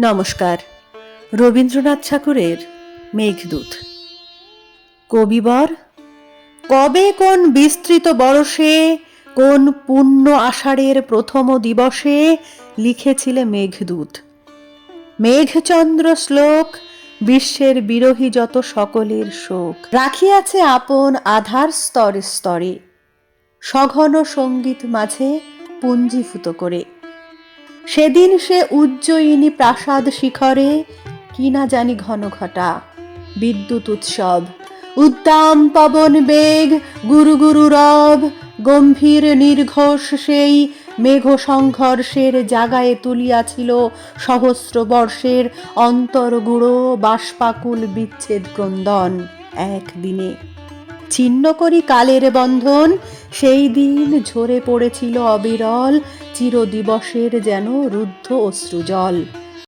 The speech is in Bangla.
নমস্কার। রবীন্দ্রনাথ ঠাকুরের মেঘদূত। কবিবর কবে কোন বিস্তৃত বরষে, কোন পুণ্য আষাঢ়ের প্রথম দিবসে লিখেছিলে মেঘদূত। মেঘচন্দ্র শ্লোক বিশ্বের বিরোহী যত সকলের শোক রাখিয়াছে আপন আধার স্তরে স্তরে, সঘন সঙ্গীত মাঝে পুঞ্জীভূত করে। সেদিন সে উজ্জয়িনী প্রাসাদ শিখরে, কি না জানি ঘন ঘটা বিদ্যুৎ উৎসব, উদ্দাম পবন বেগ, গুরু গুরু রব, গম্ভীর নির্ঘোষ সেই মেঘ সংঘর্ষের জাগায় তুলিয়াছিল সহস্র বর্ষের অন্তর্গুড়ো বাষ্পাকুল বিচ্ছেদ ক্রন্দন। একদিনে ছিন্ন করি কালের বন্ধন, সেই দিন ঝরে পড়েছিল অবিরল চিরদিবসের যেন রুদ্ধ অশ্রুজল।